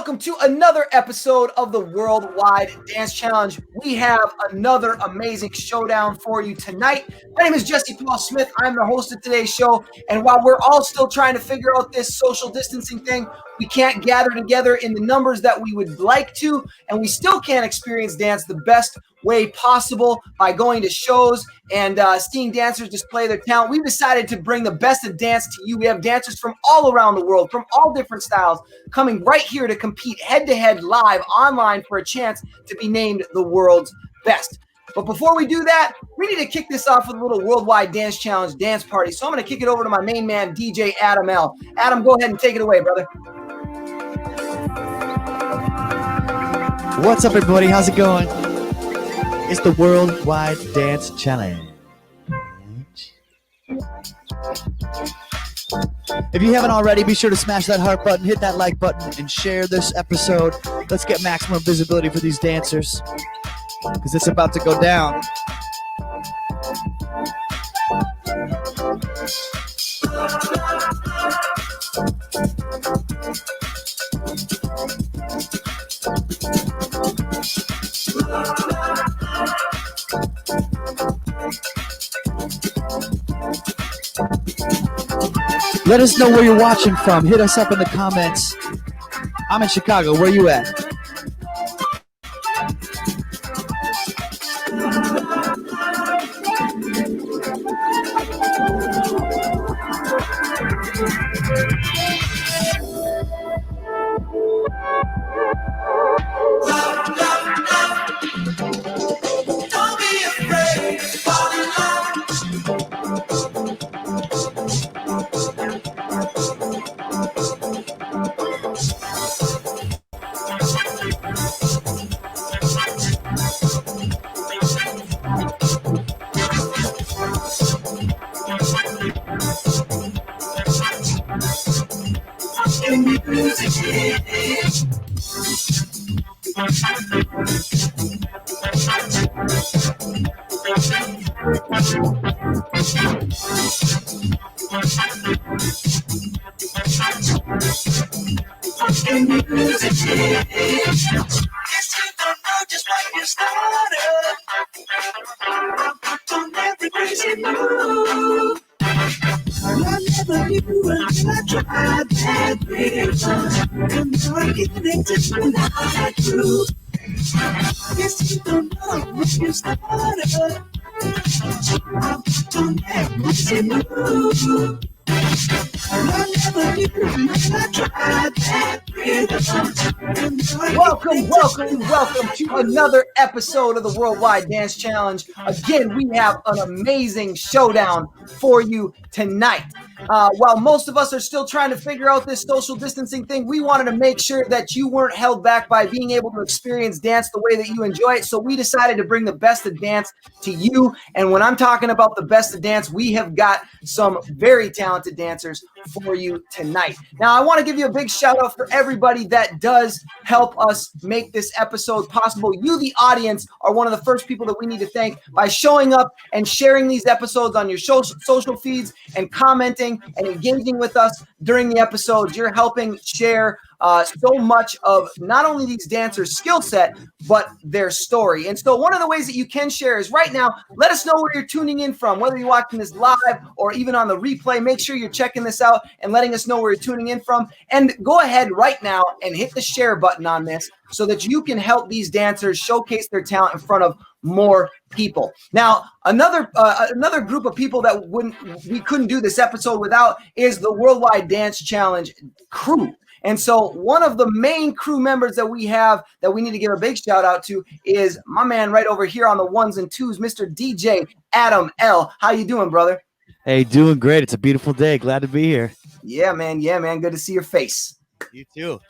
welcome to another episode of the Worldwide Dance Challenge. We have another amazing showdown for you tonight. My name is Jesse Paul Smith. I'm the host of today's show, and while we're all still trying to figure out this social distancing thing, we can't gather together in the numbers that we would like to, and we still can't experience dance the best way possible by going to shows and seeing dancers display their talent. We've decided to bring the best of dance to you. We have dancers from all around the world, from all different styles, coming right here to compete head-to-head live online for a chance to be named the world's best. But before we do that, we need to kick this off with a little Worldwide Dance Challenge dance party. So I'm going to kick it over to my main man, DJ Adam L. Adam, go ahead and take it away, brother. What's up, everybody? How's it going? It's the Worldwide Dance Challenge. If you haven't already, be sure to smash that heart button, hit that like button, and share this episode. Let's get maximum visibility for these dancers, because it's about to go down. Let us know where you're watching from. Hit us up in the comments. I'm in Chicago. Where you at? Welcome to another episode of the Worldwide Dance Challenge. Again, we have an amazing showdown for you tonight. While most of us are still trying to figure out this social distancing thing, we wanted to make sure that you weren't held back by being able to experience dance the way that you enjoy it. So we decided to bring the best of dance to you. And when I'm talking about the best of dance, we have got some very talented dancers for you tonight. Now, I want to give you a big shout out for everybody that does help us make this episode possible. You, the audience, are one of the first people that we need to thank by showing up and sharing these episodes on your social feeds and commenting and engaging with us during the episodes. You're helping share so much of not only these dancers' skill set, but their story. And so one of the ways that you can share is right now, let us know where you're tuning in from, whether you're watching this live or even on the replay. Make sure you're checking this out and letting us know where you're tuning in from. And go ahead right now and hit the share button on this so that you can help these dancers showcase their talent in front of more people. Now, another group of people that we couldn't do this episode without is the Worldwide Dance Challenge crew. And so one of the main crew members that we have that we need to give a big shout out to is my man right over here on the ones and twos, Mr. DJ Adam L. How you doing, brother? Hey, doing great. It's a beautiful day. Glad to be here. Yeah, man. Good to see your face. You too.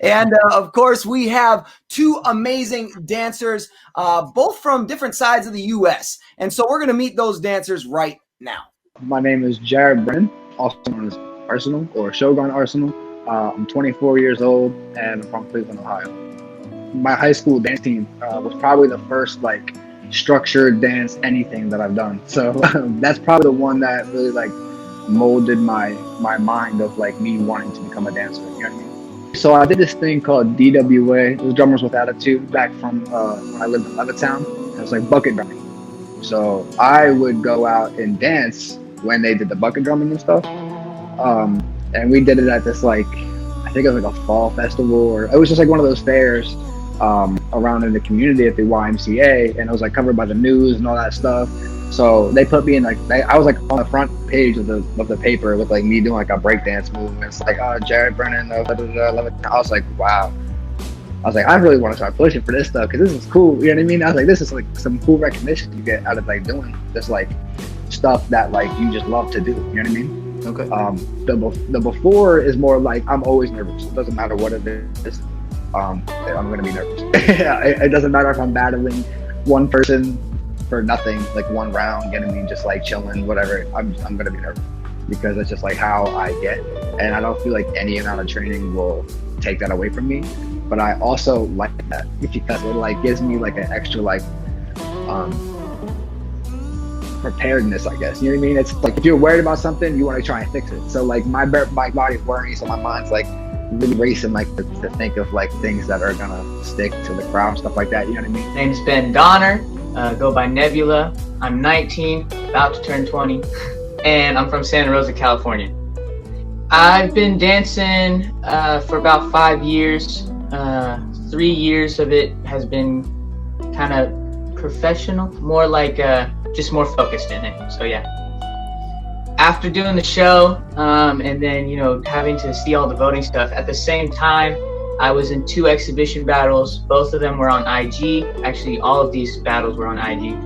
And of course, we have two amazing dancers, both from different sides of the U.S. And so we're going to meet those dancers right now. My name is Jared Brennan, also known as Arsenal or Shogun Arsenal. I'm 24 years old and I'm from Cleveland, Ohio. My high school dance team was probably the first structured dance anything that I've done. So that's probably the one that really molded my mind of me wanting to become a dancer. You know what I mean? So I did this thing called DWA. It was Drummers with Attitude back from when I lived in Levittown. It was like bucket drumming. So I would go out and dance when they did the bucket drumming and stuff. And we did it at this like, I think it was like a fall festival, or it was just like one of those fairs around in the community at the YMCA, and it was like covered by the news and all that stuff. So they put me in like, I was like on the front page of the paper with like me doing like a breakdance move. And it's like, oh, Jared Brennan, I was like, wow. I was like, I really want to start pushing for this stuff because this is cool. You know what I mean? I was like, this is like some cool recognition you get out of like doing this like stuff that like you just love to do. You know what I mean? Okay. The before is more like I'm always nervous. It doesn't matter what it is. I'm gonna be nervous. It doesn't matter if I'm battling one person for nothing, like one round, you know what I mean? Just like chilling, whatever. I'm gonna be nervous because it's just like how I get, and I don't feel like any amount of training will take that away from me. But I also like that because it like gives me like an extra like preparedness, I guess. You know what I mean? It's like if you're worried about something, you want to try and fix it. So like my body's worrying, so my mind's like really racing, like to think of like things that are gonna stick to the crowd, stuff like that. You know what I mean? Name's Ben Donner. Go by Nebula. I'm 19, about to turn 20, and I'm from Santa Rosa, California. I've been dancing for about 5 years. 3 years of it has been kind of professional, more like just more focused in it. So yeah. After doing the show, and then having to see all the voting stuff at the same time, I was in 2 exhibition battles. Both of them were on IG. Actually, all of these battles were on IG.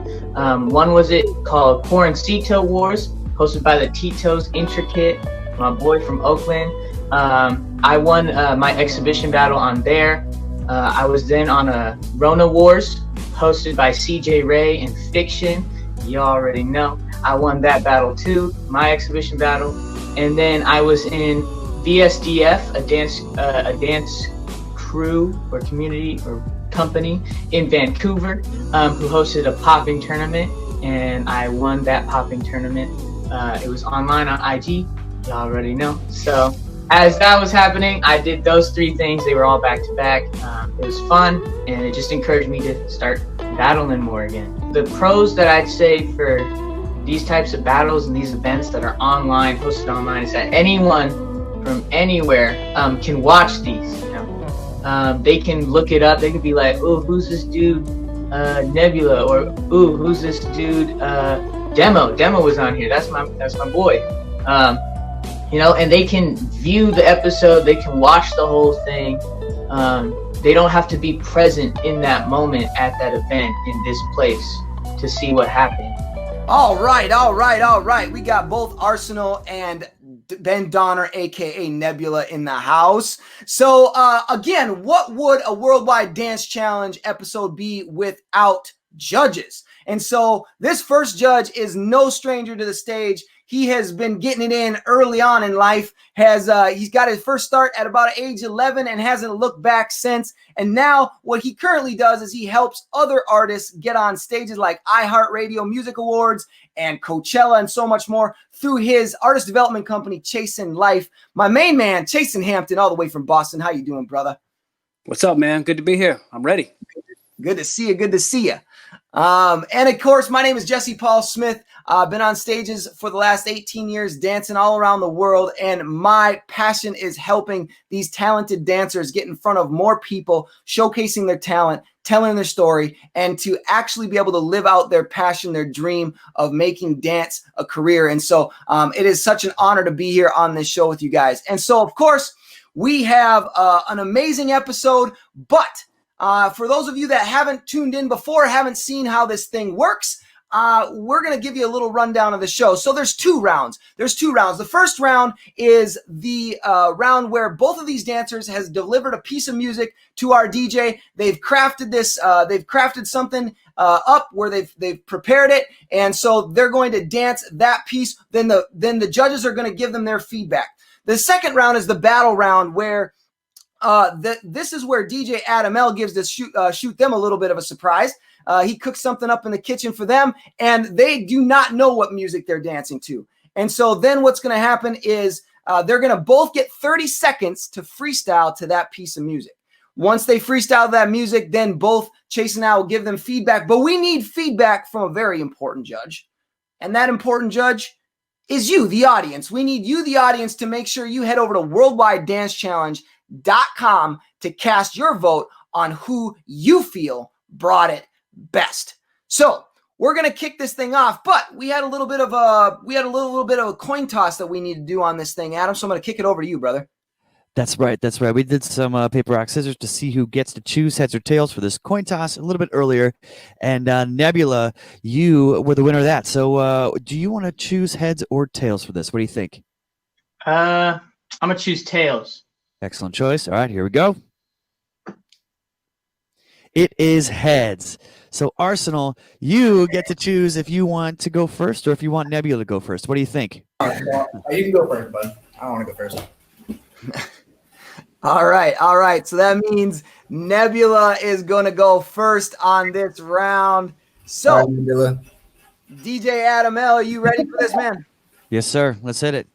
One was called Quarantito Wars, hosted by the Tito's Intricate, my boy from Oakland. I won my exhibition battle on there. I was then on a Rona Wars, hosted by CJ Ray and Fiction. You already know. I won that battle too, my exhibition battle. And then I was in VSDF, a dance crew or community or company in Vancouver, who hosted a popping tournament, and I won that popping tournament. It was online on IG. You already know. So as that was happening, I did those 3 things. They were all back to back. It was fun, and it just encouraged me to start battling more again. The pros that I'd say for these types of battles and these events that are online, hosted online, is that anyone from anywhere can watch these. They can look it up. They could be like, "Oh, who's this dude, Nebula?" Or "Ooh, who's this dude, Demo? Demo was on here. That's my boy." And they can view the episode. They can watch the whole thing. They don't have to be present in that moment at that event in this place to see what happened. All right. We got both Arsenal and Ben Donner, aka Nebula, in the house. So again, what would a Worldwide Dance Challenge episode be without judges? And so this first judge is no stranger to the stage. He has been getting it in early on in life. He's got his first start at about age 11 and hasn't looked back since. And now what he currently does is he helps other artists get on stages like iHeartRadio Music Awards and Coachella and so much more through his artist development company, Chasin' Life. My main man, Chasin Hampton, all the way from Boston. How you doing, brother? What's up, man? Good to be here. I'm ready. Good to see you. And of course, my name is Jesse Paul Smith. I've been on stages for the last 18 years, dancing all around the world. And my passion is helping these talented dancers get in front of more people, showcasing their talent, telling their story, and to actually be able to live out their passion, their dream of making dance a career. And so it is such an honor to be here on this show with you guys. And so, of course, we have an amazing episode, but for those of you that haven't tuned in before, haven't seen how this thing works, we're going to give you a little rundown of the show. So there's 2 rounds. The first round is the round where both of these dancers has delivered a piece of music to our DJ. They've crafted this. They've crafted something up where they've prepared it, and so they're going to dance that piece. Then the judges are going to give them their feedback. The second round is the battle round where this is where DJ Adam L gives this shoot them a little bit of a surprise. He cooks something up in the kitchen for them, and they do not know what music they're dancing to. And so then what's going to happen is They're going to both get 30 seconds to freestyle to that piece of music. Once they freestyle that music, then both Chase and I will give them feedback. But we need feedback from a very important judge. And that important judge is you, the audience. We need you, the audience, to make sure you head over to worldwidedancechallenge.com to cast your vote on who you feel brought it best. So we're going to kick this thing off, but we had a little bit of a coin toss that we need to do on this thing, Adam. So I'm going to kick it over to you, brother. That's right. That's right. We did some paper, rock, scissors to see who gets to choose heads or tails for this coin toss a little bit earlier. And Nebula, you were the winner of that. So do you want to choose heads or tails for this? What do you think? I'm going to choose tails. Excellent choice. All right, here we go. It is heads. So Arsenal, you get to choose if you want to go first or if you want Nebula to go first. What do you think? You can go first, bud. I don't want to go first. All right. So that means Nebula is going to go first on this round. So, All right, Nebula. DJ Adam L, are you ready for this, man? Yes, sir. Let's hit it.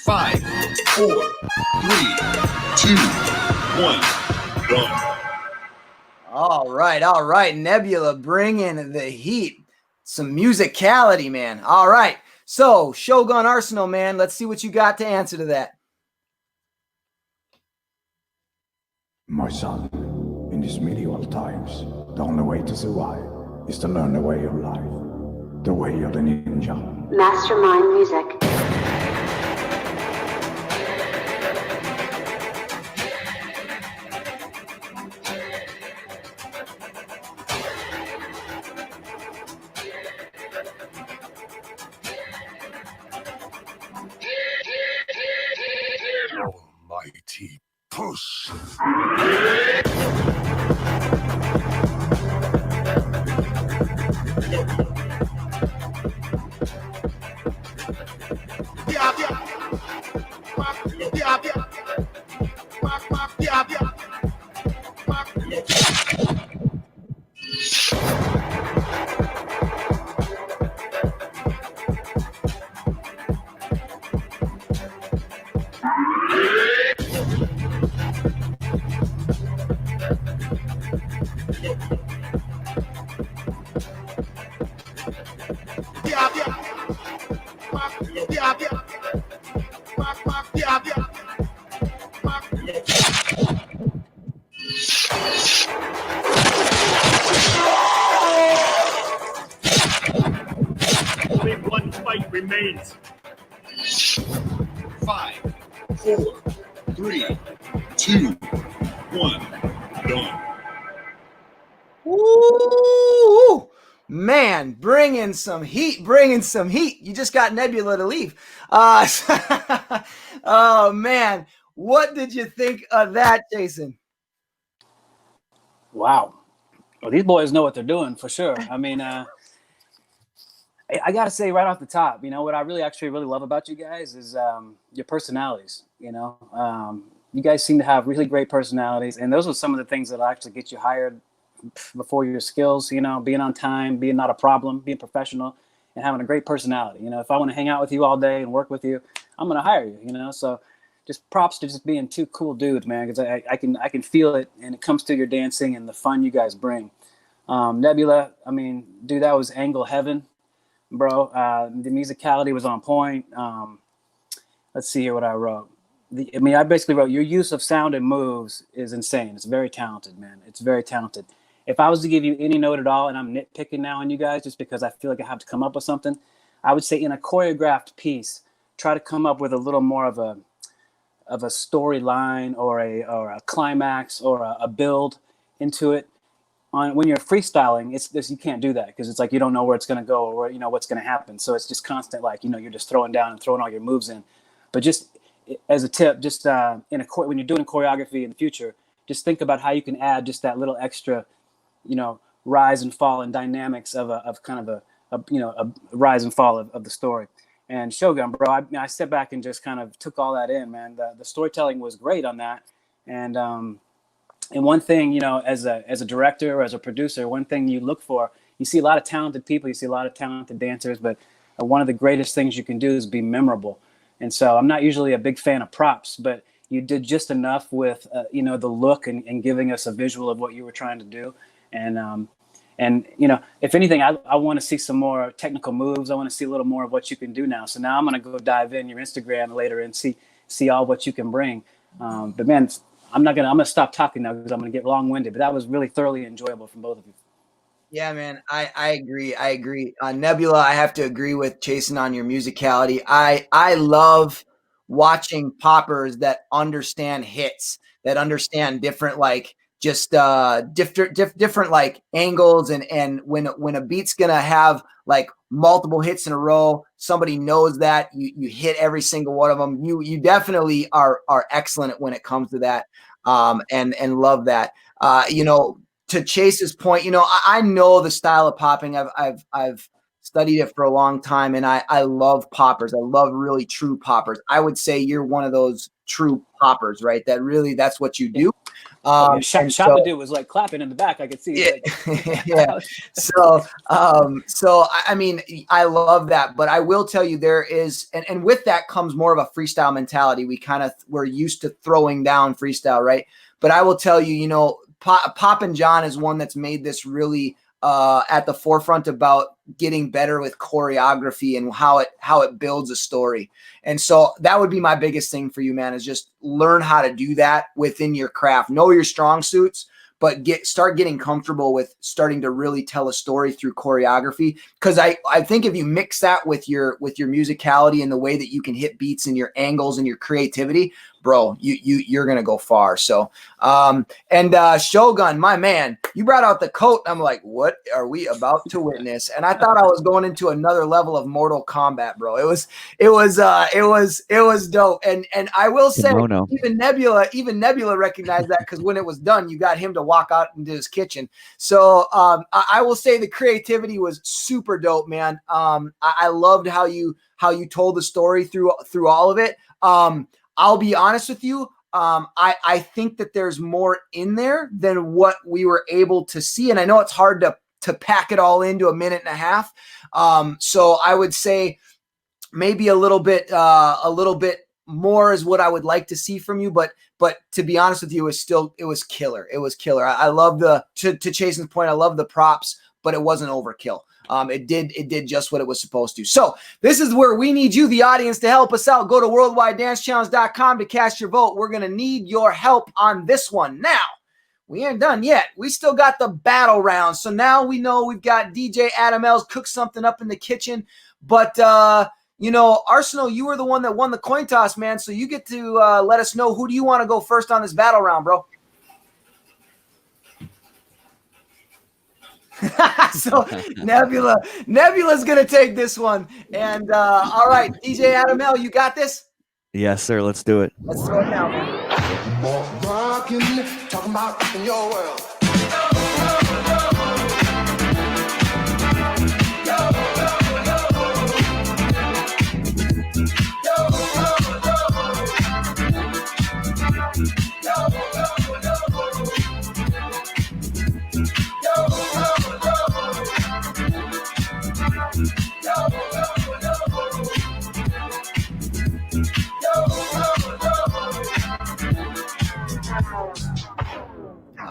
Five, 4, 3, 2, 1, done. All right. Nebula, bring in the heat. Some musicality, man. All right. So, Shogun Arsenal, man, let's see what you got to answer to that. My son, in these medieval times, the only way to survive is to learn the way of life, the way of the ninja. Mastermind music. Almighty push. Only one fight remains. 5, 4, 3, 2, 1, done. Ooh, man, bring in some heat. You just got Nebula to leave. Oh, man. What did you think of that, Jason? Wow. Well, these boys know what they're doing for sure. I mean, I got to say right off the top, what I really love about you guys is your personalities, you guys seem to have really great personalities, and those are some of the things that actually get you hired before your skills. You know, being on time, being not a problem, being professional, and having a great personality. You know, if I want to hang out with you all day and work with you, I'm going to hire you. You know, so just props to just being two cool dudes, man. Because I can feel it, and it comes to your dancing and the fun you guys bring. Nebula, I mean, dude, that was angle heaven, bro. The musicality was on point. Let's see here what I wrote. I basically wrote, your use of sound and moves is insane. It's very talented, man. It's very talented. If I was to give you any note at all, and I'm nitpicking now on you guys just because I feel like I have to come up with something, I would say in a choreographed piece, try to come up with a little more of a storyline or a climax or a build into it. When you're freestyling, you can't do that because it's like you don't know where it's going to go or what's going to happen. So it's just constant, like you're just throwing down and throwing all your moves in. But just as a tip, just when you're doing choreography in the future, just think about how you can add just that little extra, rise and fall and dynamics of a rise and fall of the story. And Shogun, bro, I stepped back and just kind of took all that in, man. The storytelling was great on that, and one thing, as a director or as a producer, one thing you look for, you see a lot of talented people, you see a lot of talented dancers, but one of the greatest things you can do is be memorable. And so I'm not usually a big fan of props, but you did just enough with, the look and giving us a visual of what you were trying to do. And if anything, I want to see some more technical moves. I want to see a little more of what you can do now. So now I'm going to go dive in your Instagram later and see all what you can bring. But man, I'm going to stop talking now because I'm going to get long winded, but that was really thoroughly enjoyable from both of you. Yeah, man, I agree. Nebula, I have to agree with Jason on your musicality. I love watching poppers that understand hits, that understand different, like just different like angles, and when a beat's gonna have like multiple hits in a row, somebody knows that you hit every single one of them. You definitely are excellent when it comes to that, and love that. To Chase's point, I know the style of popping. I've studied it for a long time, and I love poppers. I love really true poppers. I would say you're one of those true poppers, right? That's what you do. Shapa was like clapping in the back. I could see. Yeah. Yeah. So I mean, I love that, but I will tell you there is, and with that comes more of a freestyle mentality. We're used to throwing down freestyle, right? But I will tell you, Pop and John is one that's made this really at the forefront about getting better with choreography and how it builds a story. And so that would be my biggest thing for you, man, is just learn how to do that within your craft. Know your strong suits, but start getting comfortable with starting to really tell a story through choreography. Because I think if you mix that with your musicality and the way that you can hit beats and your angles and your creativity, bro, you're gonna go far. So Shogun, my man, you brought out the coat. I'm like, what are we about to witness? And I thought I was going into another level of Mortal Kombat, bro. It was dope. And I will say, even Nebula recognized that, because when it was done, you got him to walk out into his kitchen. So I will say the creativity was super dope, man. I loved how you told the story through all of it. I'll be honest with you. I think that there's more in there than what we were able to see. And I know it's hard to pack it all into a minute and a half. So I would say maybe a little bit more is what I would like to see from you. But to be honest with you, it was killer. It was killer. I love to Chasen's point, I love the props, but it wasn't overkill. It did just what it was supposed to. So this is where we need you, the audience, to help us out. Go to worldwidedancechallenge.com to cast your vote. We're going to need your help on this one. Now, we ain't done yet. We still got the battle round. So now we know we've got DJ Adam L's cooked something up in the kitchen. But, Arsenal, you were the one that won the coin toss, man. So you get to let us know, who do you want to go first on this battle round, bro? So Nebula's gonna take this one, and all right, DJ Adam L, you got this? Yes, sir. Let's do it. Let's throw it down, man. Talking about rocking your world.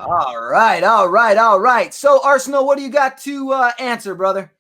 All right. So, Arsenal, what do you got to answer, brother?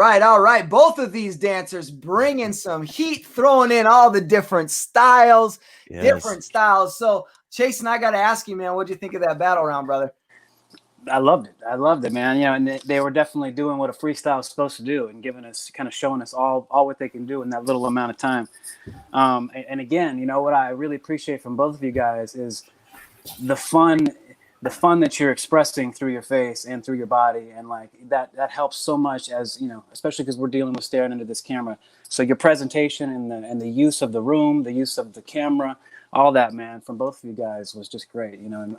All right. Both of these dancers bringing some heat, throwing in all the different styles, So, Chase, I got to ask you, man, what'd you think of that battle round, brother? I loved it, man. You know, and they were definitely doing what a freestyle is supposed to do, and showing us all what they can do in that little amount of time. And again, you know, what I really appreciate from both of you guys is the fun that you're expressing through your face and through your body, and like that helps so much, as you know, especially because we're dealing with staring into this camera. So your presentation and the use of the room, the use of the camera, all that, man, from both of you guys was just great. You know, and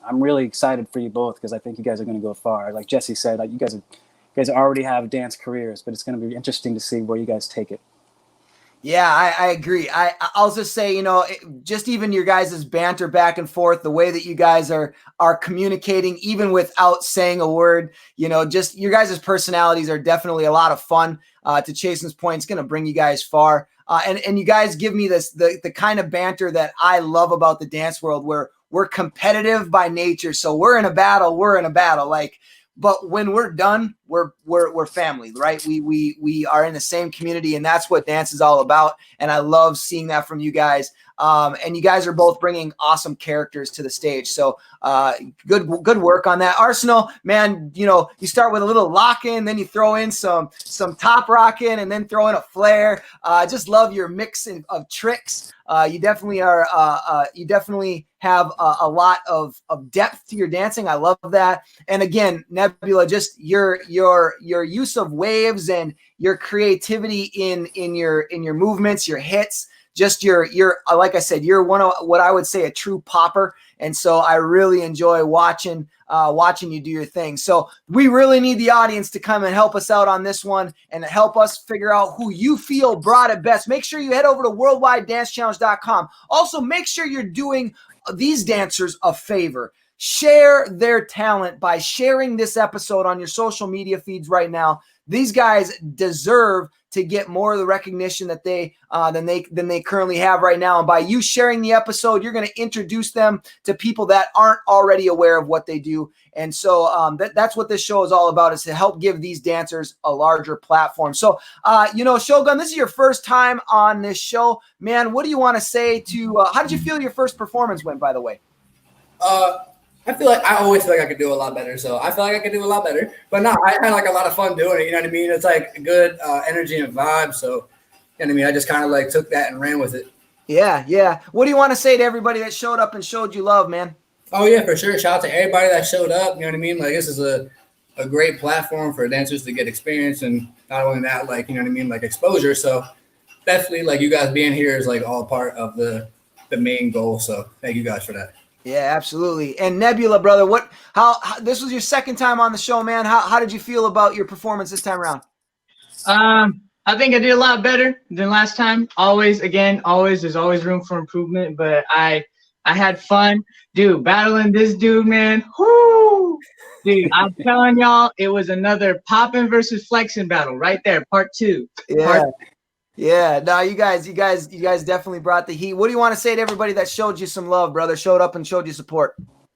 I'm really excited for you both, because I think you guys are going to go far. Like Jesse said, like you guys already have dance careers, but it's going to be interesting to see where you guys take it. Yeah, I agree. I'll just say, you know, just even your guys' banter back and forth, the way that you guys are communicating, even without saying a word, you know, just your guys' personalities are definitely a lot of fun. To Chasen's point, it's going to bring you guys far. And you guys give me the kind of banter that I love about the dance world, where we're competitive by nature. So we're in a battle. Like, but when we're done, we're family, right? We are in the same community, and that's what dance is all about. And I love seeing that from you guys. And you guys are both bringing awesome characters to the stage. So good work on that. Arsenal, man, you know, you start with a little lock-in, then you throw in some top rockin', and then throw in a flare. Just love your mixing of tricks. You definitely have a lot of depth to your dancing. I love that. And again, Nebula, just your use of waves and your creativity in your movements, your hits. Just you're like I said, you're one of what I would say a true popper. And so I really enjoy watching you do your thing. So we really need the audience to come and help us out on this one and help us figure out who you feel brought it best. Make sure you head over to worldwidedancechallenge.com. Also, make sure you're doing these dancers a favor. Share their talent by sharing this episode on your social media feeds right now. These guys deserve to get more of the recognition that than they currently have right now. And by you sharing the episode, you're going to introduce them to people that aren't already aware of what they do. And so that's what this show is all about, is to help give these dancers a larger platform. So, you know, Shogun, this is your first time on this show, man. What do you want to say to? How did you feel your first performance went, by the way? I always feel like I could do a lot better. So I feel like I could do a lot better. But no, I had like a lot of fun doing it. You know what I mean? It's like a good energy and vibe. So, you know what I mean? I just kind of like took that and ran with it. Yeah. What do you want to say to everybody that showed up and showed you love, man? Oh, yeah, for sure. Shout out to everybody that showed up. You know what I mean? Like, this is a great platform for dancers to get experience. And not only that, like, you know what I mean? Like exposure. So definitely, like, you guys being here is like all part of the main goal. So thank you guys for that. Yeah, absolutely. And Nebula, brother, how this was your second time on the show, man. How did you feel about your performance this time around? I think I did a lot better than last time. There's always room for improvement, but I had fun. Dude, battling this dude, man. Whoo! Dude, I'm telling y'all, it was another poppin' versus flexing battle right there, part 2. Yeah. Yeah, no, you guys definitely brought the heat. What do you want to say to everybody that showed you some love, brother? Showed up and showed you support.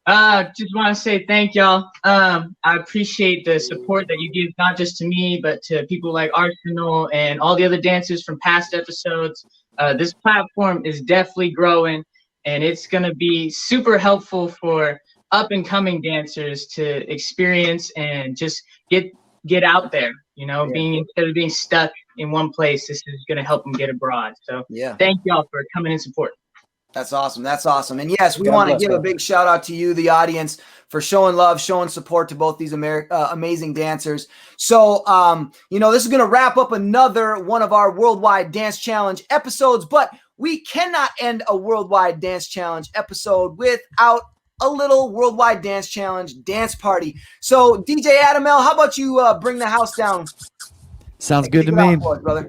Just want to say thank y'all. I appreciate the support that you give, not just to me, but to people like Arsenal and all the other dancers from past episodes. This platform is definitely growing, and it's going to be super helpful for up-and-coming dancers to experience and just get out there, you know, instead of being stuck in one place. This is going to help them get abroad. So thank y'all for coming and supporting. That's awesome. That's awesome. And yes, we God want to bless, give a bro. big shout out to you, the audience, for showing love, showing support to both these amazing dancers. So, this is going to wrap up another one of our Worldwide Dance Challenge episodes, but we cannot end a Worldwide Dance Challenge episode without a little Worldwide Dance Challenge dance party. So, DJ Adam L., how about you bring the house down? Sounds Hey, good to kick it me. off for us, brother.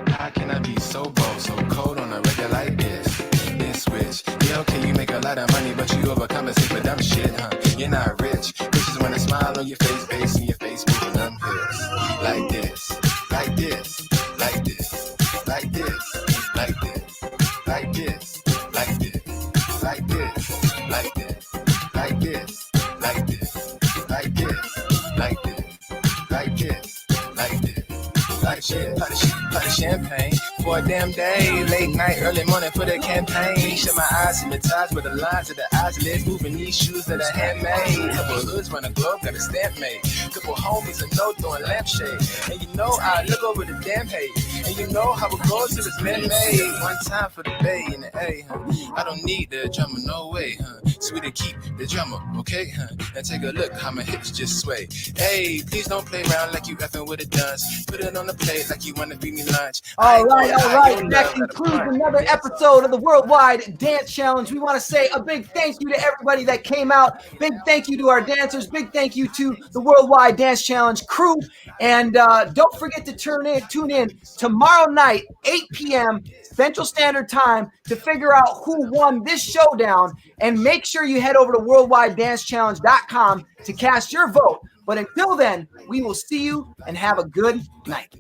How can I be so bold, so cold on a regular like this? This switch. Yeah, okay, you make a lot of money, but you overcompensate for dumb shit, huh? You're not rich. Bitches wanna smile on your face, bass in your face, moving them hips. Like this, like this, like this, like this, like this, like this, like this, like this, like this, like this, like this, like this, like this, like this, like this. Like shit, pot of champagne for a damn day. Late night, early morning for the campaign. Shut my eyes, hypnotized with the lines of the eyelids. Moving these shoes that are handmade. Couple hoods run the globe, got a stamp made. Couple homies and no throwing lampshade. And you know I look over the damn hate. And you know how it goes if it's man-made. One time for the Bay and the A, huh? I don't need the drummer, no way, huh? Sweetie, keep the drummer, okay, huh? And take a look how my hips just sway. Hey, please don't play around like you effing with a dunce. Put it on the plate like you wanna feed me lunch. All right. That concludes another episode of the Worldwide Dance Challenge. We want to say a big thank you to everybody that came out. Big thank you to our dancers. Big thank you to the Worldwide Dance Challenge crew. And don't forget to tune in tomorrow night, 8 p.m. Central Standard Time, to figure out who won this showdown. And make sure you head over to worldwidedancechallenge.com to cast your vote. But until then, we will see you and have a good night.